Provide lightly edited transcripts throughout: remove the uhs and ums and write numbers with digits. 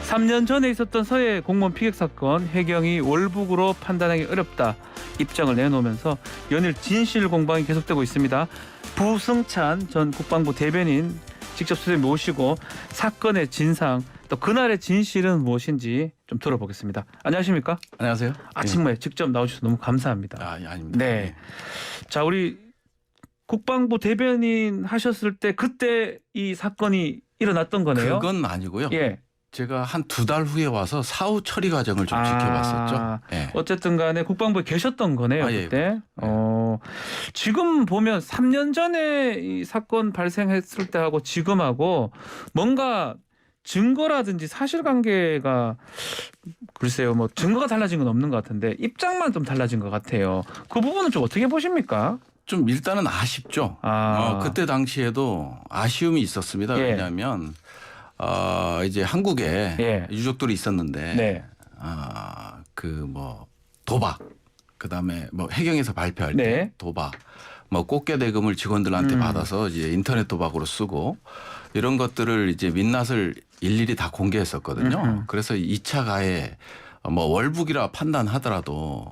3년 전에 있었던 서해 공무원 피격 사건 해경이 월북으로 판단하기 어렵다 입장을 내놓으면서 연일 진실 공방이 계속되고 있습니다. 부승찬 전 국방부 대변인 직접 수에 모시고 사건의 진상 또 그날의 진실은 무엇인지 좀 들어보겠습니다. 안녕하십니까? 안녕하세요. 아침에 직접 나오셔서 너무 감사합니다. 아닙니다. 네. 자, 우리 국방부 대변인 하셨을 때 그때 이 사건이 일어났던 거네요. 그건 아니고요. 예. 제가 한 2달 후에 와서 사후 처리 과정을 좀 지켜봤었죠. 예. 어쨌든 간에 국방부에 계셨던 거네요. 예. 그때. 지금 보면 3년 전에 이 사건 발생했을 때하고 지금하고 뭔가 증거라든지 사실관계가 글쎄요. 뭐 증거가 달라진 건 없는 것 같은데 입장만 좀 달라진 것 같아요. 그 부분은 좀 어떻게 보십니까? 좀 일단은 아쉽죠. 그때 당시에도 아쉬움이 있었습니다. 예. 왜냐하면 이제 한국에 예. 유족들이 있었는데 네. 그 뭐 도박 그다음에 뭐 해경에서 발표할 때 네. 도박 뭐 꽃게 대금을 직원들한테 받아서 이제 인터넷 도박으로 쓰고 이런 것들을 이제 민낯을 일일이 다 공개했었거든요. 그래서 2차 가해 뭐 월북이라 판단하더라도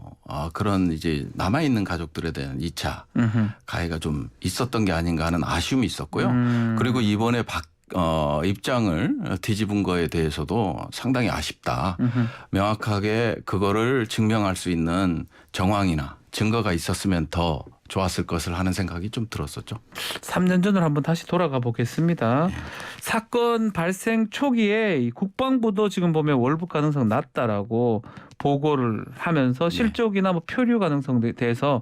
그런 이제 남아 있는 가족들에 대한 2차 가해가 좀 있었던 게 아닌가 하는 아쉬움이 있었고요. 그리고 이번에 입장을 뒤집은 거에 대해서도 상당히 아쉽다. 명확하게 그거를 증명할 수 있는 정황이나 증거가 있었으면 더 좋았을 것을 하는 생각이 좀 들었었죠. 3년 전으로 한번 다시 돌아가 보겠습니다. 사건 발생 초기에 이 국방부도 지금 보면 월북 가능성 낮다라고 보고를 하면서 실족이나 뭐 표류 가능성에 대해서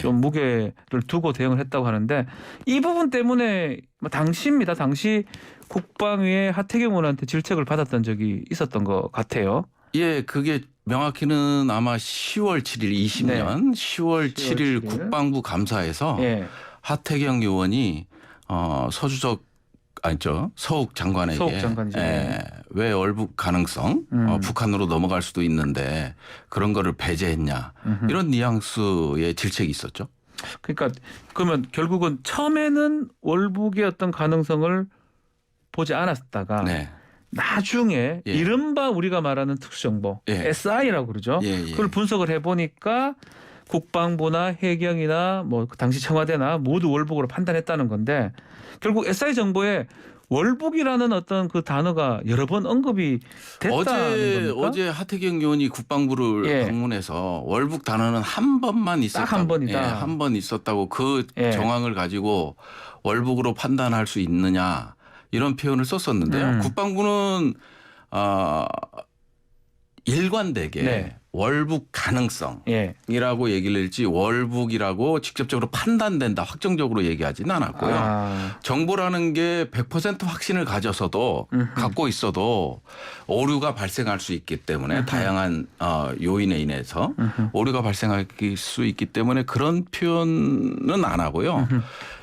좀 무게를 두고 대응을 했다고 하는데 이 부분 때문에 당시입니다. 당시 국방위의 하태경 의원한테 질책을 받았던 적이 있었던 것 같아요. 예, 그게 명확히는 아마 10월 7일 20년 10월 7일 국방부 감사에서 하태경 의원이 서욱 장관에게 왜 월북 가능성 북한으로 넘어갈 수도 있는데 그런 거를 배제했냐 이런 뉘앙스의 질책이 있었죠. 그러니까 그러면 결국은 처음에는 월북의 어떤 가능성을 보지 않았다가 나중에 이른바 우리가 말하는 특수정보 SI라고 그러죠. 그걸 분석을 해보니까 국방부나 해경이나 뭐 당시 청와대나 모두 월북으로 판단했다는 건데 결국 SI 정보에 월북이라는 어떤 그 단어가 여러 번 언급이 됐다는 겁니까? 어제 하태경 의원이 국방부를 방문해서 월북 단어는 한 번만 있었다고. 딱 한 번이다. 한 번 있었다고 그 정황을 가지고 월북으로 판단할 수 있느냐 이런 표현을 썼었는데요. 국방부는 일관되게 월북 가능성이라고 얘기를 했지 월북이라고 직접적으로 판단된다 확정적으로 얘기하지는 않았고요. 정보라는 게 100% 확신을 가져서도 갖고 있어도 오류가 발생할 수 있기 때문에 다양한 요인에 인해서 오류가 발생할 수 있기 때문에 그런 표현은 안 하고요.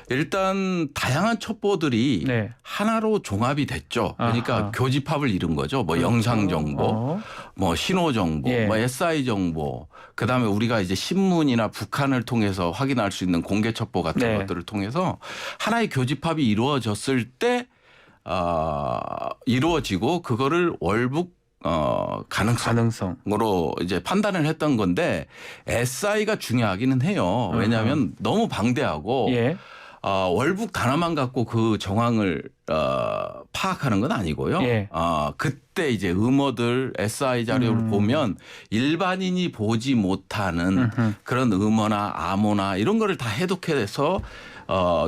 일단 다양한 첩보들이 하나로 종합이 됐죠. 그러니까 교집합을 이룬 거죠. 뭐 영상 정보, 뭐 신호 정보, 뭐 SI 정보, 그다음에 우리가 이제 신문이나 북한을 통해서 확인할 수 있는 공개 첩보 같은 것들을 통해서 하나의 교집합이 이루어졌을 때 이루어지고 그거를 월북 가능성으로 이제 판단을 했던 건데 SI가 중요하기는 해요. 왜냐하면 너무 방대하고 월북 단어만 갖고 그 정황을 파악하는 건 아니고요. 그때 이제 음어들 SI 자료를 보면 일반인이 보지 못하는 그런 음어나 암호나 이런 거를 다 해독해서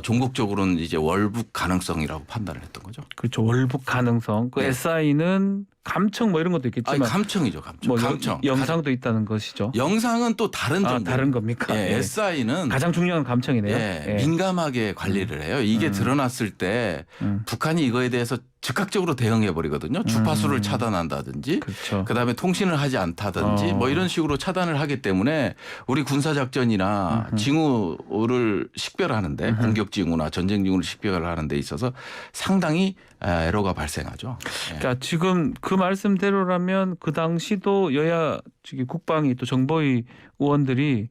종국적으로는 이제 월북 가능성이라고 판단을 했던 거죠. 그렇죠. 월북 가능성. 그 SI는 감청 뭐 이런 것도 있겠지만 감청이죠. 감청. 뭐 감청. 영상도 있다는 것이죠. 영상은 또 다른 정보. 다른 겁니까? SI는 가장 중요한 감청이네요. 민감하게 관리를 해요. 이게 드러났을 때 북한이 이거에 대해서 즉각적으로 대응해 버리거든요. 주파수를 차단한다든지 그다음에 통신을 하지 않다든지 뭐 이런 식으로 차단을 하기 때문에 우리 군사작전이나 징후를 식별하는데 공격 징후나 전쟁 징후를 식별하는 데 있어서 상당히 에러가 발생하죠. 그러니까 지금 그 말씀대로라면 그 당시도 여야 국방위 또 정보위 의원들이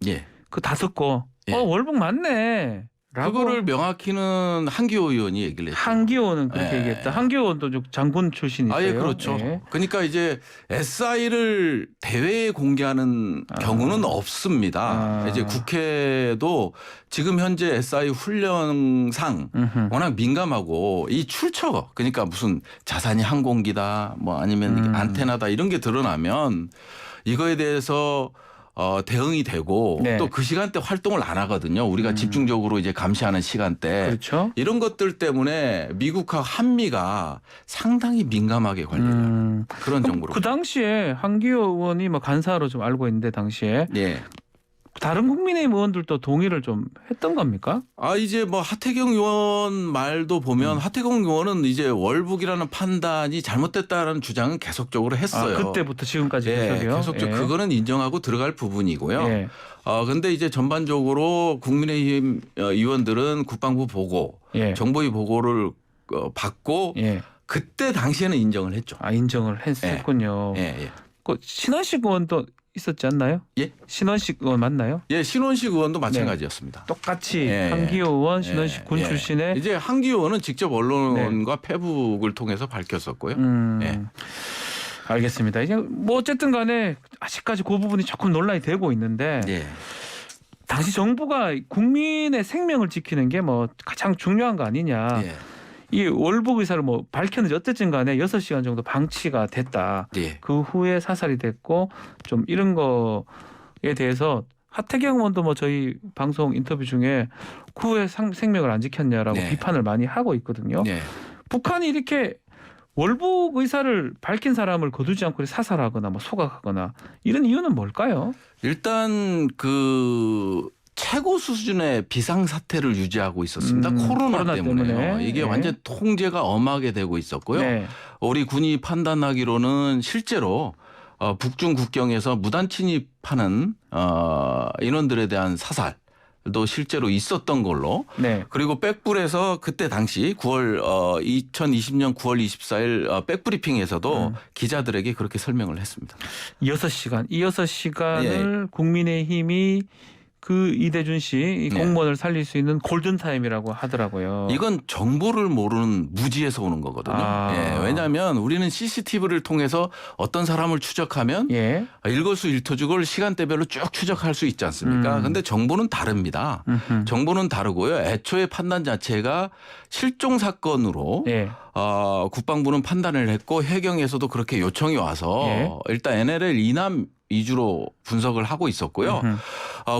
그 다 듣고 월북 맞네. 그거를 명확히는 한기호 의원이 얘기를 했죠. 한기호는 그렇게 얘기했다. 한기호 의원도 장군 출신이세요. 예, 그렇죠. 그러니까 이제 SI를 대회에 공개하는 경우는 없습니다. 이제 국회도 지금 현재 SI 훈련상 워낙 민감하고 이 출처, 그러니까 무슨 자산이 항공기다, 뭐 아니면 안테나다 이런 게 드러나면 이거에 대해서 대응이 되고 또 그 시간대 활동을 안 하거든요. 우리가 집중적으로 이제 감시하는 시간대. 그렇죠. 이런 것들 때문에 미국하고 한미가 상당히 민감하게 관리를 그런 정보로. 그 당시에 한기호 의원이 뭐 간사로 좀 알고 있는데 당시에 다른 국민의힘 의원들도 동의를 좀 했던 겁니까? 이제 뭐 하태경 의원 말도 보면 하태경 의원은 이제 월북이라는 판단이 잘못됐다라는 주장은 계속적으로 했어요. 그때부터 지금까지 계속요. 계속적으로 그거는 인정하고 들어갈 부분이고요. 근데 이제 전반적으로 국민의힘 의원들은 국방부 보고 정보위 보고를 받고 그때 당시에는 인정을 했죠. 인정을 했군요. 그 신원식 의원도 있었지 않나요? 신원식 의원 맞나요? 신원식 의원도 마찬가지였습니다. 똑같이 한기호 의원, 신원식 군 출신의 이제 한기호 의원은 직접 언론과 페북을 통해서 밝혔었고요. 알겠습니다. 이제 뭐 어쨌든 간에 아직까지 그 부분이 조금 논란이 되고 있는데 당시 정부가 국민의 생명을 지키는 게 뭐 가장 중요한 거 아니냐. 이 월북 의사를 뭐 밝혔는지 어쨌든 간에 6시간 정도 방치가 됐다. 그 후에 사살이 됐고 좀 이런 거에 대해서 하태경 의원도 뭐 저희 방송 인터뷰 중에 그 후에 생명을 안 지켰냐라고 비판을 많이 하고 있거든요. 북한이 이렇게 월북 의사를 밝힌 사람을 거두지 않고 사살하거나 뭐 소각하거나 이런 이유는 뭘까요? 일단 최고 수준의 비상사태를 유지하고 있었습니다. 코로나 때문에요. 이게 완전 통제가 엄하게 되고 있었고요. 우리 군이 판단하기로는 실제로 북중 국경에서 무단 침입하는 인원들에 대한 사살도 실제로 있었던 걸로. 그리고 백불에서 그때 당시 2020년 9월 24일 백브리핑에서도 기자들에게 그렇게 설명을 했습니다. 6시간. 이 6시간을 국민의힘이 그 이대준 씨 공무원을 살릴 수 있는 골든타임이라고 하더라고요. 이건 정보를 모르는 무지에서 오는 거거든요. 왜냐하면 우리는 CCTV를 통해서 어떤 사람을 추적하면 일거수일투족을 시간대별로 쭉 추적할 수 있지 않습니까? 그런데 정보는 다릅니다. 정보는 다르고요. 애초에 판단 자체가 실종 사건으로 국방부는 판단을 했고 해경에서도 그렇게 요청이 와서 일단 NLL 이남 위주로 분석을 하고 있었고요.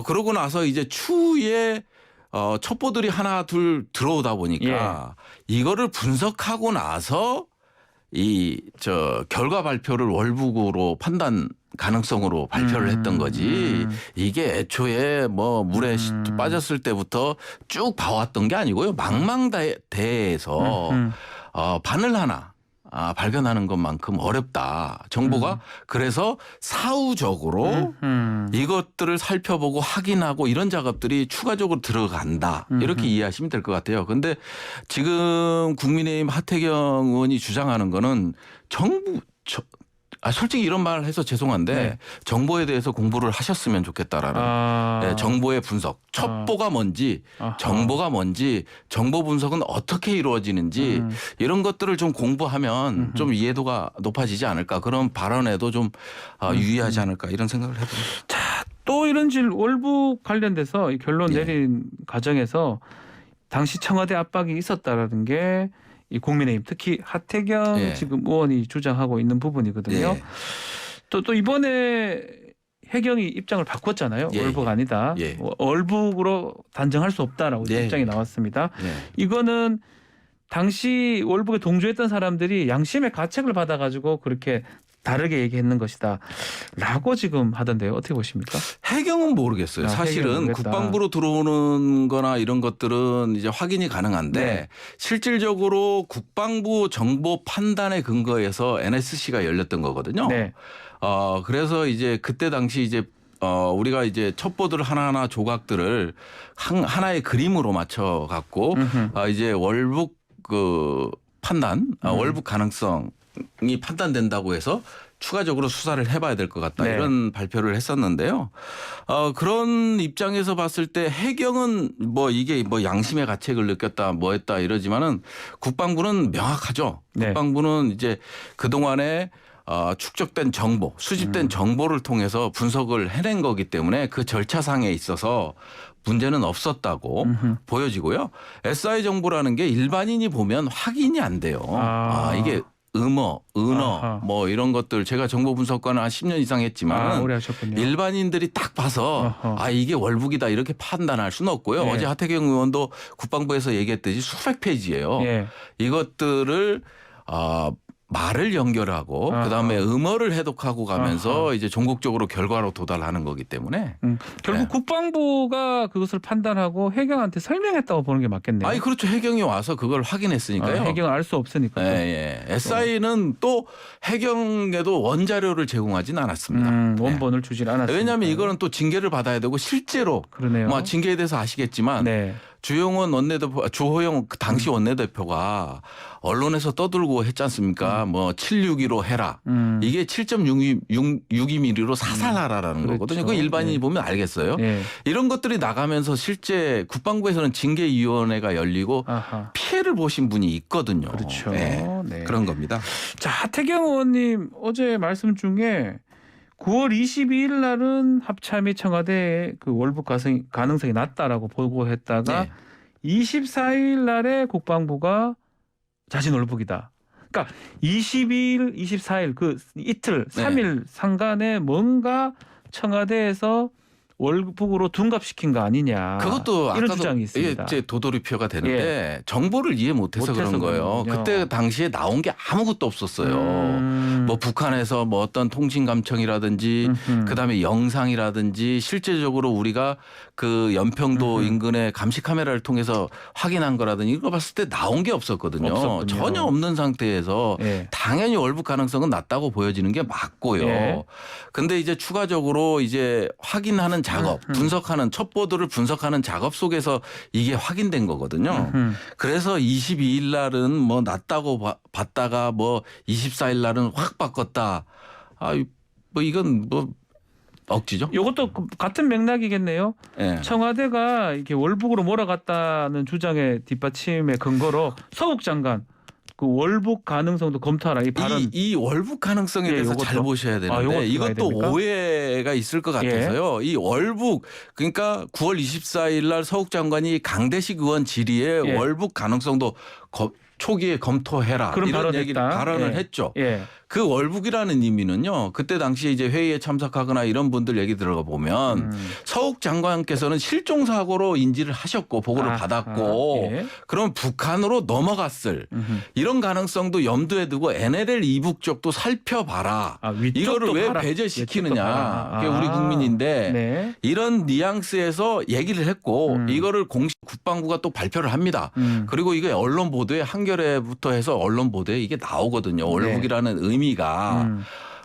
그러고 나서 이제 추후에 첩보들이 하나 둘 들어오다 보니까 이거를 분석하고 나서 결과 발표를 월북으로 판단 가능성으로 발표를 했던 거지. 이게 애초에 뭐 물에 빠졌을 때부터 쭉 봐왔던 게 아니고요. 망망대해에서 바늘 하나 발견하는 것만큼 어렵다. 정보가 그래서 사후적으로 이것들을 살펴보고 확인하고 이런 작업들이 추가적으로 들어간다. 이렇게 이해하시면 될 것 같아요. 그런데 지금 국민의힘 하태경 의원이 주장하는 거는 솔직히 이런 말 해서 죄송한데 정보에 대해서 공부를 하셨으면 좋겠다라는 정보의 분석. 첩보가 뭔지 정보가 뭔지 정보 분석은 어떻게 이루어지는지 이런 것들을 좀 공부하면 좀 이해도가 높아지지 않을까. 그런 발언에도 좀 유의하지 않을까 이런 생각을 해봅니다. 자, 또 이런 월북 관련돼서 이 결론 내린 과정에서 당시 청와대 압박이 있었다라는 게 이 국민의힘 특히 하태경 지금 의원이 주장하고 있는 부분이거든요. 또 이번에 해경이 입장을 바꿨잖아요. 월북 아니다. 월북으로 단정할 수 없다라고 입장이 나왔습니다. 이거는 당시 월북에 동조했던 사람들이 양심의 가책을 받아가지고 그렇게 다르게 얘기했는 것이다 라고 지금 하던데요. 어떻게 보십니까? 해경은 모르겠어요. 사실은 국방부로 들어오는 거나 이런 것들은 이제 확인이 가능한데 실질적으로 국방부 정보 판단에 근거해서 NSC가 열렸던 거거든요. 그래서 이제 그때 당시 이제 우리가 이제 첩보들 하나하나 조각들을 하나의 그림으로 맞춰 갖고 이제 월북 판단, 월북 가능성이 판단된다고 해서 추가적으로 수사를 해봐야 될 것 같다. 네. 이런 발표를 했었는데요. 그런 입장에서 봤을 때 해경은 뭐 이게 뭐 양심의 가책을 느꼈다 뭐 했다 이러지만은 국방부는 명확하죠. 네. 국방부는 이제 그동안에 축적된 정보, 수집된 정보를 통해서 분석을 해낸 거기 때문에 그 절차상에 있어서 문제는 없었다고 보여지고요. SI 정보라는 게 일반인이 보면 확인이 안 돼요. 이게 은어 뭐 이런 것들 제가 정보 분석관을 한 10년 이상 했지만 오래 하셨군요. 일반인들이 딱 봐서 이게 월북이다 이렇게 판단할 수는 없고요. 네. 어제 하태경 의원도 국방부에서 얘기했듯이 수백 페이지예요. 네. 이것들을 말을 연결하고 그다음에 음어를 해독하고 가면서 이제 종국적으로 결과로 도달하는 거기 때문에 결국 네. 국방부가 그것을 판단하고 해경한테 설명했다고 보는 게 맞겠네요. 아니 그렇죠. 해경이 와서 그걸 확인했으니까요. 해경은 알 수 없으니까. 예. SI는 또 해경에도 원자료를 제공하진 않았습니다. 원본을 주질 않았습니다. 왜냐하면 이거는 또 징계를 받아야 되고 실제로 그러네요. 뭐 징계에 대해서 아시겠지만 네. 주영원 원내대표, 주호영 당시 원내대표가 언론에서 떠들고 했지 않습니까? 뭐 761로 해라. 이게 7.62mm로 사살하라라는 그렇죠. 거거든요. 그 일반인이 네. 보면 알겠어요. 네. 이런 것들이 나가면서 실제 국방부에서는 징계위원회가 열리고 피해를 보신 분이 있거든요. 그렇죠. 네. 네. 그런 겁니다. 자, 하태경 의원님 어제 말씀 중에 9월 22일 날은 합참이 청와대에 그 월북 가능성이 낮다라고 보고했다가 네. 24일 날에 국방부가 자진 월북이다. 그러니까 22일, 24일 그 이틀, 3일 상간에 뭔가 청와대에서 월북으로 둔갑시킨 거 아니냐. 그것도 이런 아까도 주장이 있습니다. 이제 도돌이표가 되는데 정보를 이해 못해서 그런 거예요. 그런군요. 그때 당시에 나온 게 아무것도 없었어요. 뭐 북한에서 뭐 어떤 통신감청이라든지 그다음에 영상이라든지 실제적으로 우리가 그 연평도 인근의 감시 카메라를 통해서 확인한 거라든지 이거 봤을 때 나온 게 없었거든요. 없었군요. 전혀 없는 상태에서 당연히 월북 가능성은 낮다고 보여지는 게 맞고요. 근데 이제 추가적으로 이제 확인하는 작업, 분석하는 첩보들을 분석하는 작업 속에서 이게 확인된 거거든요. 그래서 22일 날은 뭐 낮다고 봤다가 뭐 24일 날은 확 바꿨다. 뭐 이건 뭐 억지죠. 이것도 같은 맥락이겠네요. 네. 청와대가 이렇게 월북으로 몰아갔다는 주장의 뒷받침의 근거로 서욱 장관 그 월북 가능성도 검토하라 이 발언. 이 월북 가능성에 대해서 요것도? 잘 보셔야 되는데 이것도 오해가 있을 것 같아서요. 이 월북 그러니까 9월 24일 날 서욱 장관이 강대식 의원 질의에 월북 가능성도 초기에 검토해라 그런 이런 발언을 했죠. 그 월북이라는 의미는요. 그때 당시에 이제 회의에 참석하거나 이런 분들 얘기 들어가 보면 서욱 장관께서는 실종 사고로 인지를 하셨고 보고를 받았고 그럼 북한으로 넘어갔을 이런 가능성도 염두에 두고 NLL 이북 쪽도 살펴봐라. 이거를 왜 배제시키느냐. 그게 우리 국민인데 이런 뉘앙스에서 얘기를 했고 이거를 공식 국방부가 또 발표를 합니다. 그리고 이게 언론 보도에 한겨레부터 해서 언론 보도에 이게 나오거든요. 월북이라는 의미가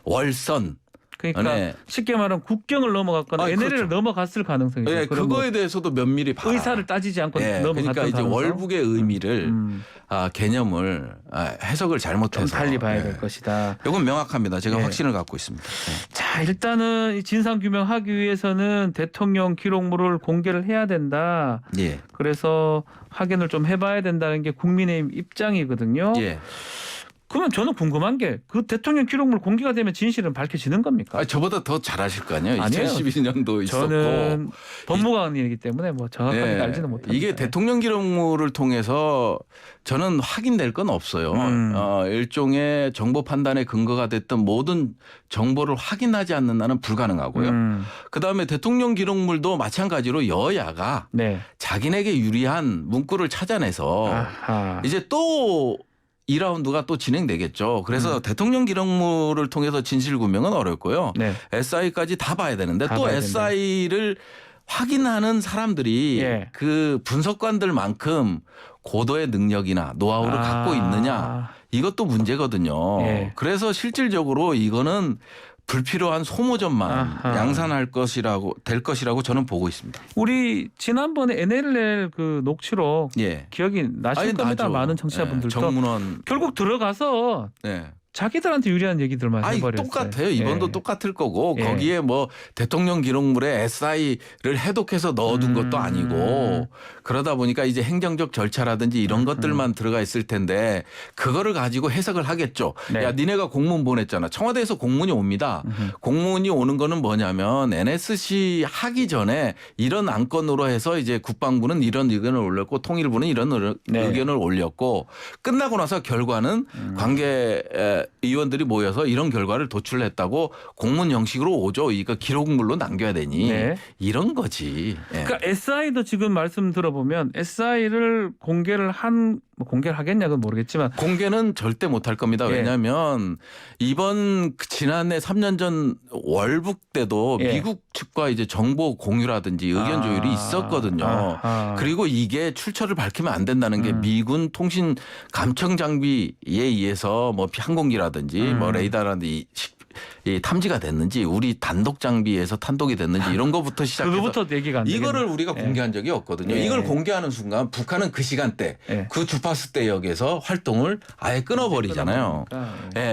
월선. 그러니까 쉽게 말하면 국경을 넘어갔거나 NLL을 그렇죠. 넘어갔을 가능성이죠. 네, 그거에 대해서도 면밀히 봐라. 의사를 따지지 않고 넘어갔던 그러니까 이제 가능성? 월북의 의미를 개념을 해석을 잘못해서 좀 달리 봐야 될 것이다. 이건 명확합니다. 제가 확신을 갖고 있습니다. 자, 일단은 이 진상 규명하기 위해서는 대통령 기록물을 공개를 해야 된다. 그래서 확인을 좀 해봐야 된다는 게 국민의힘 입장이거든요. 그러면 저는 궁금한 게 그 대통령 기록물 공개가 되면 진실은 밝혀지는 겁니까? 저보다 더 잘하실 거 아니에요. 2012년도 있었고. 저는 법무관이기 때문에 뭐 정확하게 알지는 못합니다. 이게 대통령 기록물을 통해서 저는 확인될 건 없어요. 일종의 정보 판단의 근거가 됐던 모든 정보를 확인하지 않는 한은 불가능하고요. 그다음에 대통령 기록물도 마찬가지로 여야가 자기네게 유리한 문구를 찾아내서 이제 또 2라운드가 또 진행되겠죠. 그래서 대통령 기록물을 통해서 진실규명은 어렵고요. SI까지 다 봐야 되는데 또 SI를 확인하는 사람들이 그 분석관들만큼 고도의 능력이나 노하우를 갖고 있느냐 이것도 문제거든요. 그래서 실질적으로 이거는 불필요한 소모전만 양산할 될 것이라고 저는 보고 있습니다. 우리 지난번에 NLL 그 녹취록 기억이 나실 겁니다. 많은 청취자분들도 정문원 결국 들어가서 자기들한테 유리한 얘기들만 해버렸어요. 똑같아요. 이번도 똑같을 거고 거기에 뭐 대통령 기록물에 SI를 해독해서 넣어둔 것도 아니고 그러다 보니까 이제 행정적 절차라든지 이런 것들만 들어가 있을 텐데 그거를 가지고 해석을 하겠죠. 네. 야, 니네가 공문 보냈잖아. 청와대에서 공문이 옵니다. 공문이 오는 거는 뭐냐면 NSC 하기 전에 이런 안건으로 해서 이제 국방부는 이런 의견을 올렸고 통일부는 이런 의견을 올렸고 끝나고 나서 결과는 관계 의원들이 모여서 이런 결과를 도출했다고 공문 형식으로 오죠. 그러니까 기록물로 남겨야 되니 이런 거지. 그러니까 SI도 지금 말씀 들어보면 SI를 공개를 하겠냐는 모르겠지만 공개는 절대 못할 겁니다. 왜냐하면 이번 지난해 3년 전 월북 때도 미국 측과 이제 정보 공유라든지 의견 조율이 있었거든요. 그리고 이게 출처를 밝히면 안 된다는 게 미군 통신 감청 장비에 의해서 뭐 항공기라든지 뭐 레이더라든지 이 탐지가 됐는지 우리 단독 장비에서 탄독이 됐는지 이런 거부터 시작해서 그거부터 얘기가 안 이거를 우리가 공개한 적이 없거든요. 이걸 공개하는 순간 북한은 그 시간대 그 주파수 대역에서 활동을 아예 끊어버리잖아요.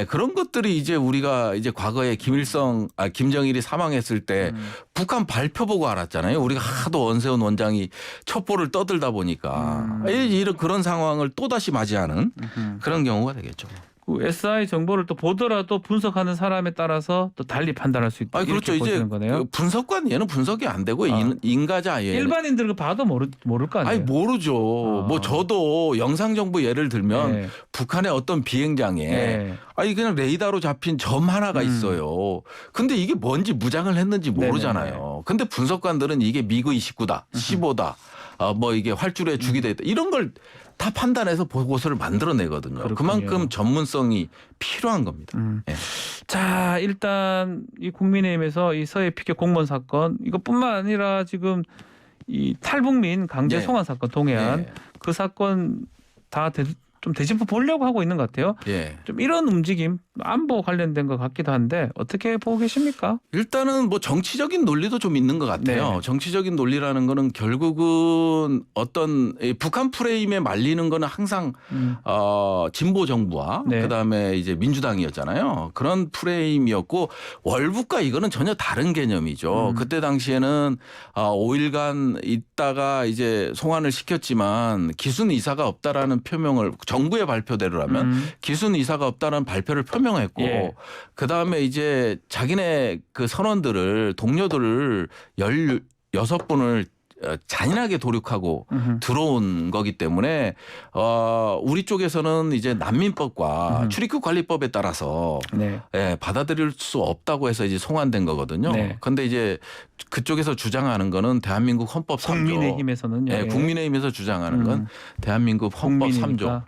그런 것들이 이제 우리가 이제 과거에 김정일이 사망했을 때 북한 발표 보고 알았잖아요. 우리가 하도 원세훈 원장이 첩보를 떠들다 보니까 이런 그런 상황을 또다시 맞이하는 그런 경우가 되겠죠. 그 SI 정보를 또 보더라도 분석하는 사람에 따라서 또 달리 판단할 수 있다. 그렇죠. 이제 그 분석관 얘는 분석이 안 되고 인가자 얘는 일반인들 봐도 모를 거 아니에요? 모르죠. 뭐 저도 영상 정보 예를 들면 북한의 어떤 비행장에 그냥 레이더로 잡힌 점 하나가 있어요. 근데 이게 뭔지 무장을 했는지 모르잖아요. 근데 분석관들은 이게 미그 29다, 15다, 뭐 이게 활주로에 죽이 돼 있다 이런 걸 다 판단해서 보고서를 만들어내거든요. 그렇군요. 그만큼 전문성이 필요한 겁니다. 자, 일단 이 국민의힘에서 이 서해 피격 공무원 사건 이것뿐만 아니라 지금 이 탈북민 강제 송환 사건 동해안 그 사건 다 좀 되짚어 보려고 하고 있는 것 같아요. 좀 이런 움직임 안보 관련된 것 같기도 한데 어떻게 보고 계십니까? 일단은 뭐 정치적인 논리도 좀 있는 것 같아요. 정치적인 논리라는 거는 결국은 어떤 북한 프레임에 말리는 거는 항상 진보 정부와 그다음에 이제 민주당이었잖아요. 그런 프레임이었고 월북과 이거는 전혀 다른 개념이죠. 그때 당시에는 5일간 있다가 이제 송환을 시켰지만 기순 이사가 없다라는 표명을 정부의 발표대로라면 기순 이사가 없다는 발표를 표명했고 그다음에 이제 자기네 그 선원들을 동료들을 16분을 잔인하게 도륙하고 들어온 거기 때문에 우리 쪽에서는 이제 난민법과 출입국 관리법에 따라서 받아들일 수 없다고 해서 이제 송환된 거거든요. 그런데 이제 그쪽에서 주장하는 거는 대한민국 헌법 3조. 국민의힘에서는요. 국민의힘에서 주장하는 건 대한민국 헌법 3조.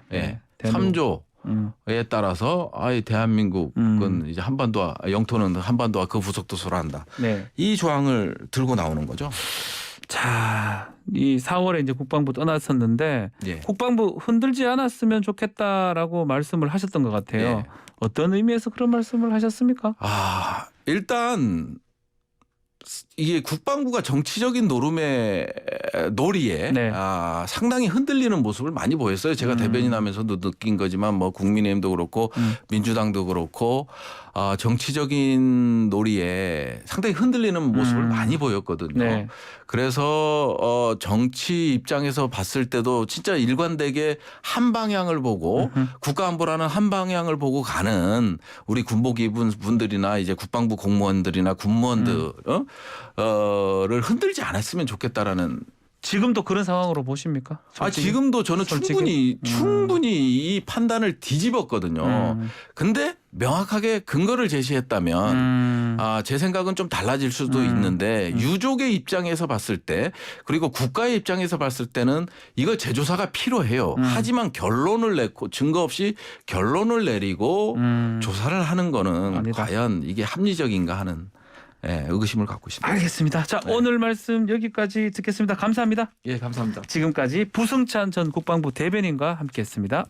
3조에 따라서 대한민국은 이제 한반도와 영토는 한반도와 그 부속도 소란다. 이 조항을 들고 나오는 거죠. 자, 이 4월에 이제 국방부 떠났었는데 국방부 흔들지 않았으면 좋겠다라고 말씀을 하셨던 것 같아요. 어떤 의미에서 그런 말씀을 하셨습니까? 일단 이게 국방부가 정치적인 놀이에 상당히 흔들리는 모습을 많이 보였어요. 제가 대변인하면서도 느낀 거지만 뭐 국민의힘도 그렇고 민주당도 그렇고 정치적인 놀이에 상당히 흔들리는 모습을 많이 보였거든요. 그래서 정치 입장에서 봤을 때도 진짜 일관되게 한 방향을 보고 국가안보라는 한 방향을 보고 가는 우리 군복이 분들이나 이제 국방부 공무원들이나 군무원들 를 흔들지 않았으면 좋겠다라는. 지금도 그런 상황으로 보십니까? 지금도 저는 충분히 이 판단을 뒤집었거든요. 근데 명확하게 근거를 제시했다면 제 생각은 좀 달라질 수도 있는데 유족의 입장에서 봤을 때 그리고 국가의 입장에서 봤을 때는 이거 재조사가 필요해요. 하지만 결론을 내고 증거 없이 결론을 내리고 조사를 하는 거는 아니다. 과연 이게 합리적인가 하는 의구심을 갖고 있습니다. 알겠습니다. 자, 오늘 말씀 여기까지 듣겠습니다. 감사합니다. 감사합니다. 지금까지 부승찬 전 국방부 대변인과 함께했습니다.